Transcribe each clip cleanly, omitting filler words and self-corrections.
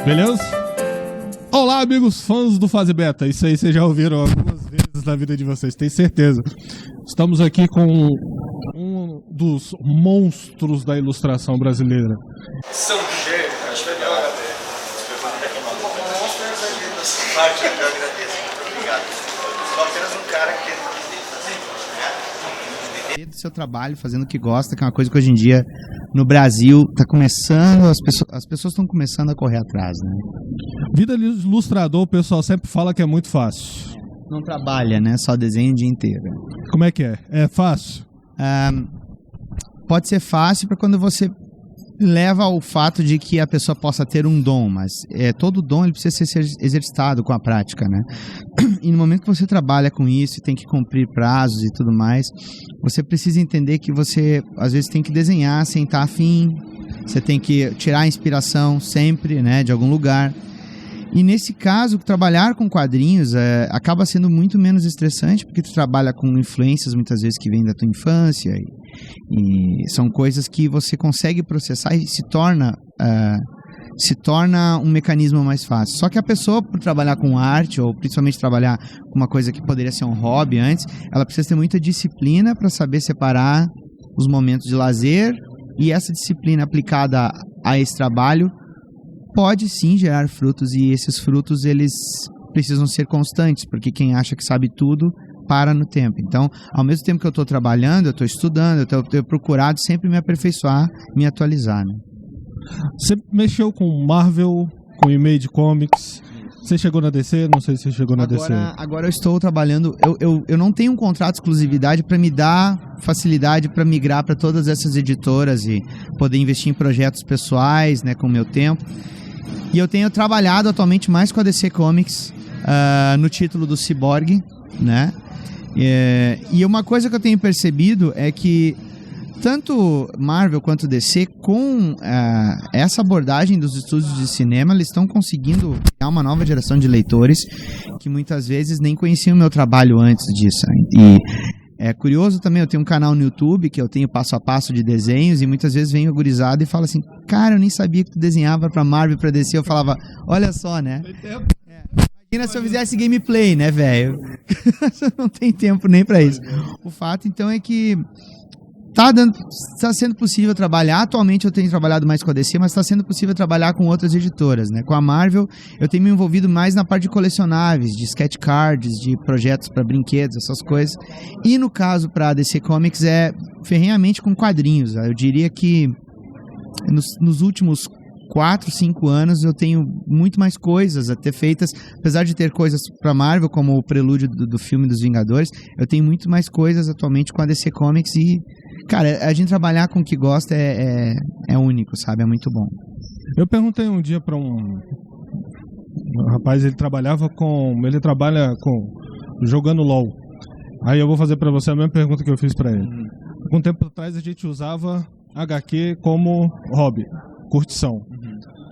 Beleza? Olá, amigos fãs do Fase Beta. Isso aí vocês já ouviram algumas vezes na vida de vocês, tenho certeza. Estamos aqui com um dos monstros da ilustração brasileira. São Gênio, acho que é legal. Obrigado. Só apenas um cara que do seu trabalho, fazendo o que gosta, que é uma coisa que hoje em dia no Brasil está começando, as pessoas estão começando a correr atrás, né? Vida de ilustrador, o pessoal sempre fala que é muito fácil. Não trabalha, né? Só desenha o dia inteiro. Como é que é? É fácil? Pode ser fácil para quando você leva ao fato de que a pessoa possa ter um dom, mas todo dom ele precisa ser exercitado com a prática, né? E no momento que você trabalha com isso e tem que cumprir prazos e tudo mais, você precisa entender que você, às vezes, tem que desenhar sem estar afim, você tem que tirar a inspiração sempre, né, de algum lugar. E nesse caso, trabalhar com quadrinhos acaba sendo muito menos estressante, porque tu trabalha com influências muitas vezes que vêm da tua infância e são coisas que você consegue processar e se torna um mecanismo mais fácil. Só que a pessoa, por trabalhar com arte, ou principalmente trabalhar com uma coisa que poderia ser um hobby antes, ela precisa ter muita disciplina para saber separar os momentos de lazer, e essa disciplina aplicada a esse trabalho pode sim gerar frutos, e esses frutos eles precisam ser constantes, porque quem acha que sabe tudo para no tempo. Então, ao mesmo tempo que eu estou trabalhando, eu estou estudando, eu tenho procurado sempre me aperfeiçoar, me atualizar, né? Você mexeu com Marvel, com Image Comics. Você chegou na DC? Não sei se você chegou na DC. Agora eu estou trabalhando. Eu não tenho um contrato de exclusividade para me dar facilidade para migrar para todas essas editoras e poder investir em projetos pessoais, né, com o meu tempo. E eu tenho trabalhado atualmente mais com a DC Comics no título do Cyborg, né? E uma coisa que eu tenho percebido é que tanto Marvel quanto DC, com essa abordagem dos estúdios de cinema, eles estão conseguindo criar uma nova geração de leitores que muitas vezes nem conheciam o meu trabalho antes disso. E é curioso também, eu tenho um canal no YouTube que eu tenho passo a passo de desenhos, e muitas vezes vem o gurizado e fala assim: cara, eu nem sabia que tu desenhava pra Marvel e pra DC. Eu falava, olha só, né? Imagina se eu fizesse gameplay, né, velho? Não tem tempo nem pra isso. O fato, então, é que está sendo possível trabalhar. Atualmente eu tenho trabalhado mais com a DC, mas está sendo possível trabalhar com outras editoras, né? Com a Marvel eu tenho me envolvido mais na parte de colecionáveis, de sketch cards, de projetos para brinquedos, essas coisas. E no caso para a DC Comics é ferrenhamente com quadrinhos. Eu diria que nos últimos 4, 5 anos eu tenho muito mais coisas a ter feitas, apesar de ter coisas para Marvel, como o prelúdio do filme dos Vingadores, eu tenho muito mais coisas atualmente com a DC Comics. E cara, a gente trabalhar com o que gosta é único, sabe? É muito bom. Eu perguntei um dia para um rapaz, ele trabalha jogando LOL. Aí eu vou fazer para você a mesma pergunta que eu fiz para ele. Algum tempo atrás a gente usava HQ como hobby, curtição.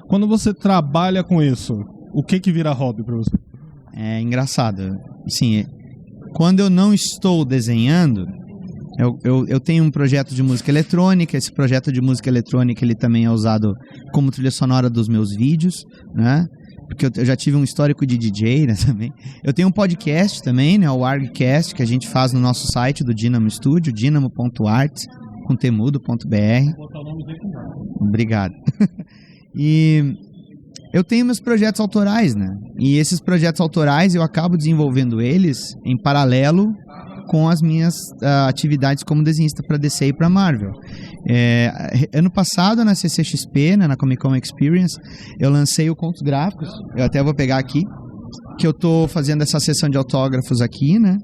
Quando você trabalha com isso, o que vira hobby para você? É engraçado. Sim, quando eu não estou desenhando, eu tenho um projeto de música eletrônica. Esse projeto de música eletrônica ele também é usado como trilha sonora dos meus vídeos, né? Porque eu já tive um histórico de DJ, né, também. Eu tenho um podcast também, né, o ArgCast, que a gente faz no nosso site do Dynamo Studio, dynamo.art, com temudo.br. Obrigado. E eu tenho meus projetos autorais, né? E esses projetos autorais eu acabo desenvolvendo eles em paralelo com as minhas atividades como desenhista para DC e para Marvel. Ano passado, na CCXP, né, na Comic Con Experience, eu lancei o Contos Gráficos. Eu até vou pegar aqui, que eu tô fazendo essa sessão de autógrafos aqui, né?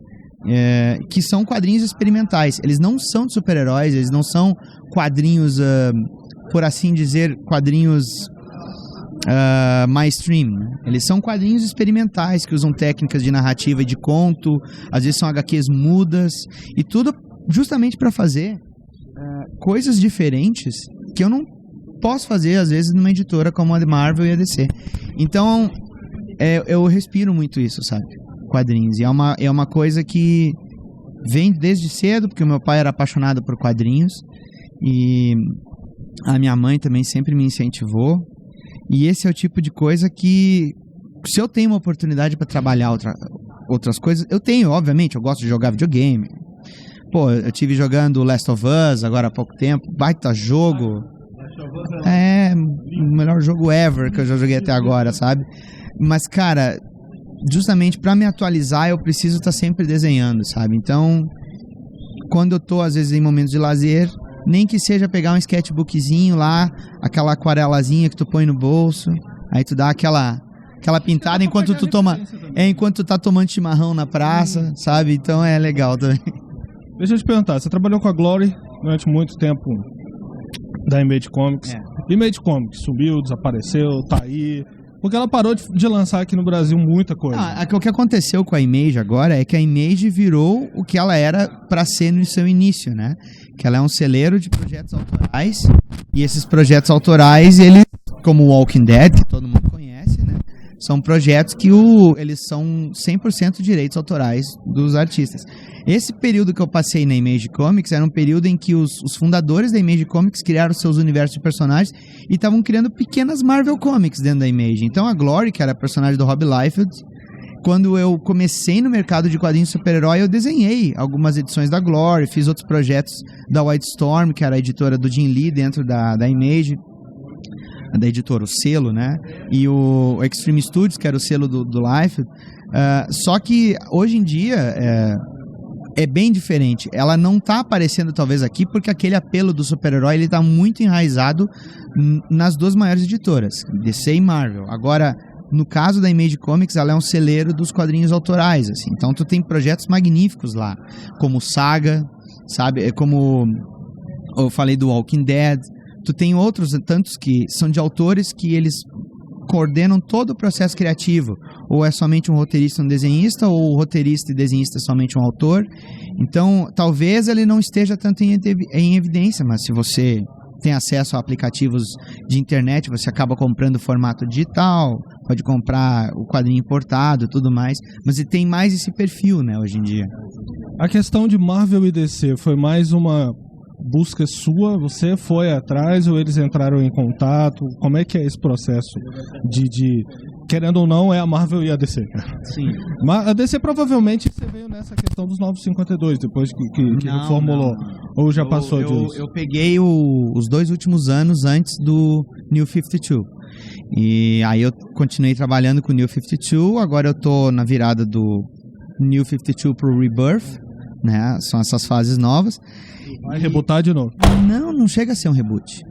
Que são quadrinhos experimentais. Eles não são de super-heróis, eles não são quadrinhos, por assim dizer, quadrinhos mainstream, né? Eles são quadrinhos experimentais que usam técnicas de narrativa e de conto, às vezes são HQs mudas, e tudo justamente para fazer coisas diferentes que eu não posso fazer, às vezes, numa editora como a Marvel e a DC. Então, eu respiro muito isso, sabe? Quadrinhos. E é uma coisa que vem desde cedo, porque o meu pai era apaixonado por quadrinhos, e a minha mãe também sempre me incentivou. E esse é o tipo de coisa que, se eu tenho uma oportunidade para trabalhar outras coisas, eu tenho, obviamente, eu gosto de jogar videogame. Pô, eu tive jogando Last of Us agora há pouco tempo, baita jogo. É o melhor jogo ever que eu já joguei até agora, sabe? Mas, cara, justamente para me atualizar, eu preciso estar sempre desenhando, sabe? Então, quando eu tô, às vezes, em momentos de lazer, nem que seja pegar um sketchbookzinho lá, aquela aquarelazinha que tu põe no bolso, aí tu dá aquela pintada enquanto tu tá tomando chimarrão na praça, sabe? Então é legal também. Deixa eu te perguntar, você trabalhou com a Glory durante muito tempo da Image Comics. Image Comics subiu, desapareceu, tá aí... Porque ela parou de lançar aqui no Brasil muita coisa. O que aconteceu com a Image agora é que a Image virou o que ela era para ser no seu início, né? Que ela é um celeiro de projetos autorais. E esses projetos autorais, eles, como o Walking Dead, que todo mundo conhece, né? São projetos que eles são 100% direitos autorais dos artistas. Esse período que eu passei na Image Comics era um período em que os fundadores da Image Comics criaram seus universos de personagens e estavam criando pequenas Marvel Comics dentro da Image. Então a Glory, que era a personagem do Rob Liefeld, quando eu comecei no mercado de quadrinhos de super-herói, eu desenhei algumas edições da Glory, fiz outros projetos da Wildstorm, que era a editora do Jim Lee dentro da Image, da editora, o selo, né? E o Extreme Studios, que era o selo do Liefeld. Só que hoje em dia é bem diferente. Ela não tá aparecendo talvez aqui porque aquele apelo do super-herói ele tá muito enraizado nas duas maiores editoras, DC e Marvel. Agora, no caso da Image Comics, ela é um celeiro dos quadrinhos autorais, assim. Então tu tem projetos magníficos lá, como Saga, sabe? Como eu falei do Walking Dead. Tu tem outros tantos que são de autores que eles coordenam todo o processo criativo. Ou é somente um roteirista e um desenhista, ou o roteirista e desenhista é somente um autor. Então, talvez ele não esteja tanto em evidência, mas se você tem acesso a aplicativos de internet, você acaba comprando o formato digital, pode comprar o quadrinho importado e tudo mais, mas ele tem mais esse perfil, né, hoje em dia. A questão de Marvel e DC foi mais uma busca sua? Você foi atrás ou eles entraram em contato? Como é que é esse processo de querendo ou não, é a Marvel e a DC? Sim. Mas a DC provavelmente você veio nessa questão dos Novos 52, depois que reformulou, ou já passou disso? Eu peguei os 2 últimos anos antes do New 52. E aí eu continuei trabalhando com o New 52, agora eu tô na virada do New 52 pro Rebirth, né? São essas fases novas. Vai rebootar de novo? Não chega a ser um reboot.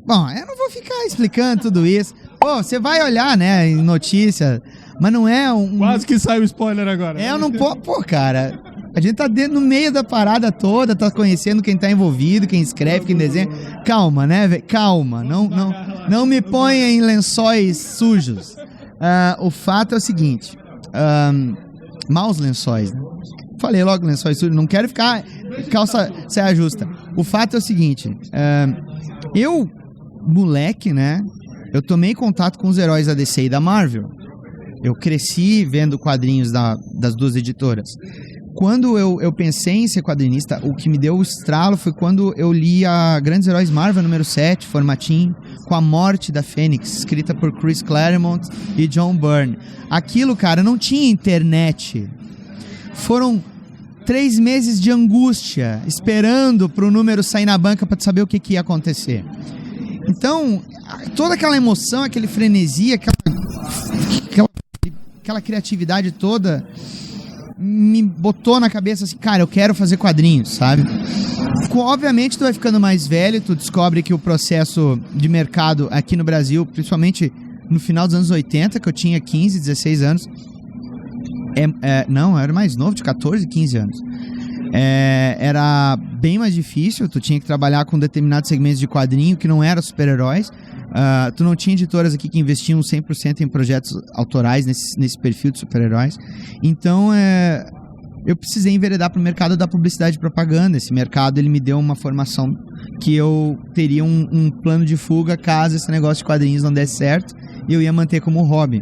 Bom, eu não vou ficar explicando tudo isso. Pô, você vai olhar, né, em notícia, mas não é um... Quase que saiu spoiler agora. Eu não posso... Pô, cara, a gente tá no meio da parada toda, tá conhecendo quem tá envolvido, quem escreve, quem desenha. Calma, né, velho? Calma. Não me ponha em lençóis sujos. O fato é o seguinte... maus lençóis, né? Falei logo lençóis sujos, não quero ficar calça saia justa. O fato é o seguinte, eu, moleque, né, eu tomei contato com os heróis da DC e da Marvel. Eu cresci vendo quadrinhos das duas editoras. Quando eu pensei em ser quadrinista, o que me deu o estralo foi quando eu li a Grandes Heróis Marvel número 7, formatinho, com a morte da Fênix, escrita por Chris Claremont e John Byrne. Aquilo, cara, não tinha internet. Foram 3 meses de angústia, esperando pro número sair na banca para saber o que ia acontecer. Então, toda aquela emoção, aquele frenesi, aquela criatividade toda me botou na cabeça assim, cara, eu quero fazer quadrinhos, sabe? Obviamente tu vai ficando mais velho, tu descobre que o processo de mercado aqui no Brasil, principalmente no final dos anos 80, que eu tinha 15, 16 anos, não, eu era mais novo, de 14, 15 anos. Era bem mais difícil, tu tinha que trabalhar com determinados segmentos de quadrinho que não eram super-heróis. Tu não tinha editoras aqui que investiam 100% em projetos autorais nesse perfil de super-heróis. Então, eu precisei enveredar para o mercado da publicidade e propaganda. Esse mercado ele me deu uma formação que eu teria um plano de fuga caso esse negócio de quadrinhos não desse certo, e eu ia manter como hobby.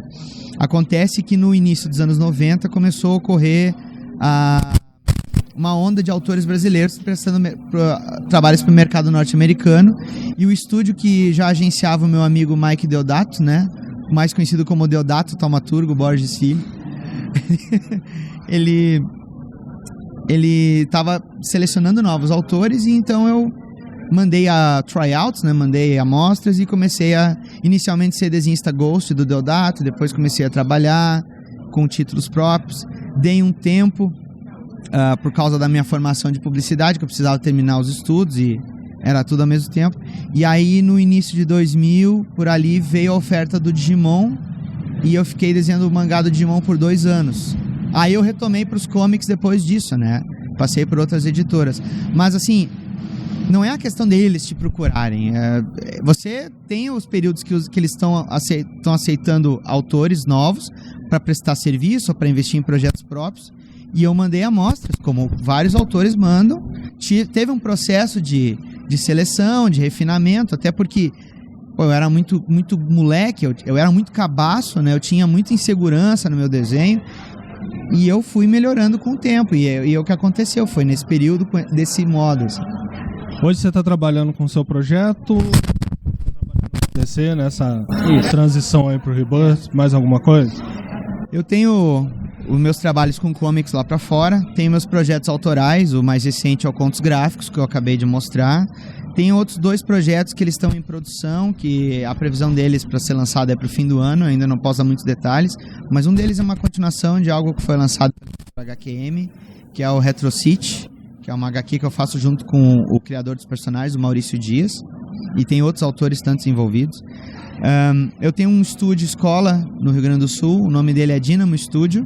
Acontece que no início dos anos 90 começou a ocorrer uma onda de autores brasileiros prestando trabalhos para o mercado norte-americano. E o estúdio que já agenciava o meu amigo Mike Deodato, né? Mais conhecido como Deodato Taumaturgo Borges Filho. Ele estava selecionando novos autores, e então eu mandei a tryouts, né? Mandei amostras e comecei a inicialmente ser desenhista Ghost do Deodato, depois comecei a trabalhar com títulos próprios. Dei um tempo por causa da minha formação de publicidade, que eu precisava terminar os estudos e era tudo ao mesmo tempo. E aí no início de 2000, por ali, veio a oferta do Digimon e eu fiquei desenhando o mangá do Digimon por 2 anos. Aí eu retomei para os comics depois disso, né? Passei por outras editoras. Mas assim, não é a questão deles te procurarem. Você tem os períodos que eles estão aceitando autores novos para prestar serviço ou para investir em projetos próprios. E eu mandei amostras, como vários autores mandam. Teve um processo de seleção, de refinamento, até porque eu era muito moleque, eu era muito cabaço, né? Eu tinha muita insegurança no meu desenho. E eu fui melhorando com o tempo. E o que aconteceu foi nesse período, desse modo. Assim. Hoje você está trabalhando com o seu projeto, DC, nessa transição aí pro Rebirth, mais alguma coisa? Eu tenho os meus trabalhos com comics lá pra fora, tenho meus projetos autorais, o mais recente é o Contos Gráficos, que eu acabei de mostrar. Tem outros 2 projetos que eles estão em produção, que a previsão deles para ser lançado é para o fim do ano, ainda não posso dar muitos detalhes, mas um deles é uma continuação de algo que foi lançado pelo HQM, que é o Retro City, que é uma HQ que eu faço junto com o criador dos personagens, o Maurício Dias, e tem outros autores tantos envolvidos. Eu tenho um estúdio escola no Rio Grande do Sul, o nome dele é Dynamo Studio.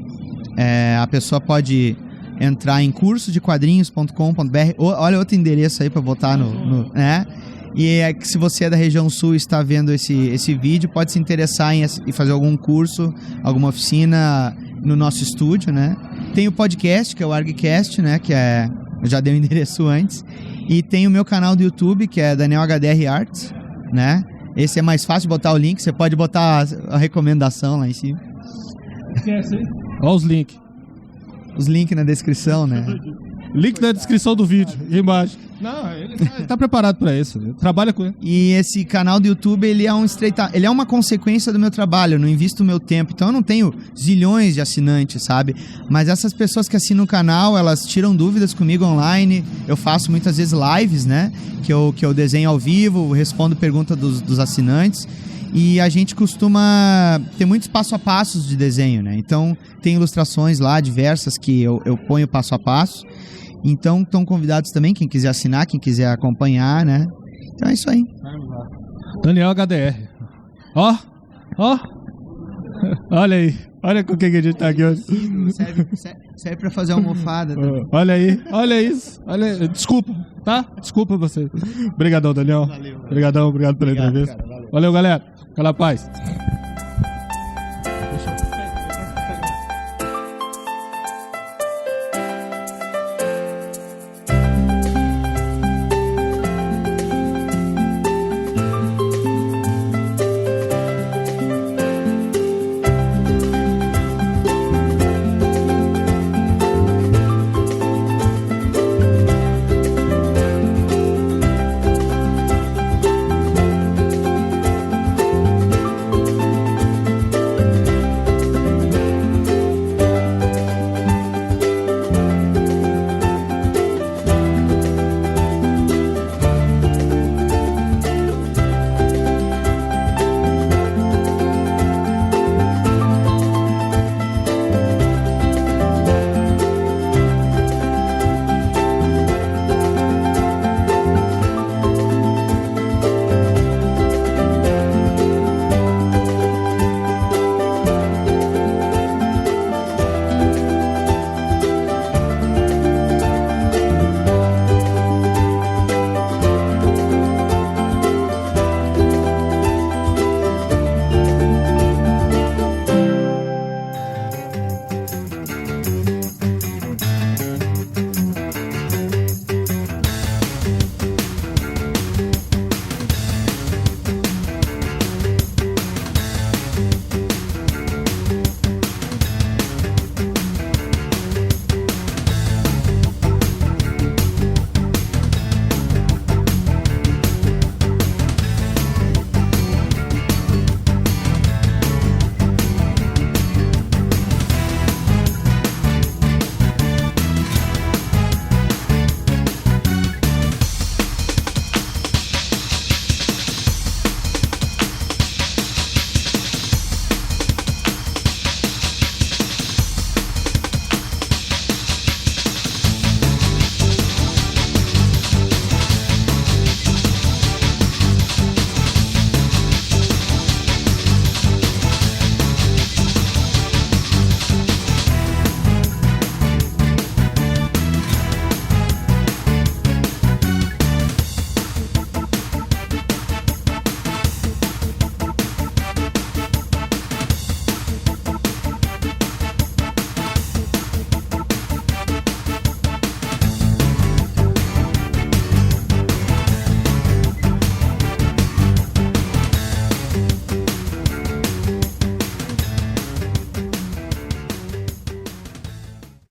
A pessoa pode entrar em cursodequadrinhos.com.br. Olha outro endereço aí para botar né? E se você é da região sul e está vendo esse vídeo, pode se interessar em fazer algum curso, alguma oficina no nosso estúdio, né? Tem o podcast, que é o ArgCast, né? Que eu já dei o endereço antes. E tem o meu canal do YouTube, que é Daniel HDR Art, né? Esse é mais fácil de botar o link, você pode botar a recomendação lá em cima. Esquece, hein? Olha os links. Os links na descrição, né? Link na descrição do vídeo, embaixo. Não, ele tá preparado para isso. Trabalha com ele. E esse canal do YouTube, ele é uma consequência do meu trabalho. Eu não invisto o meu tempo. Então eu não tenho zilhões de assinantes, sabe? Mas essas pessoas que assinam o canal, elas tiram dúvidas comigo online. Eu faço muitas vezes lives, né? Que eu desenho ao vivo, respondo perguntas dos assinantes. E a gente costuma ter muitos passo a passos de desenho, né? Então tem ilustrações lá diversas que eu ponho passo a passo. Então estão convidados também, quem quiser assinar, quem quiser acompanhar, né? Então é isso aí. Daniel HDR. Ó. Olha aí. Olha com quem que a gente tá aqui hoje. Serve pra fazer almofada. Olha aí. Olha isso. Desculpa, tá? Desculpa você. Obrigadão, Daniel. Valeu. Obrigado pela entrevista. Cara, valeu. Valeu, galera. Aquela paz.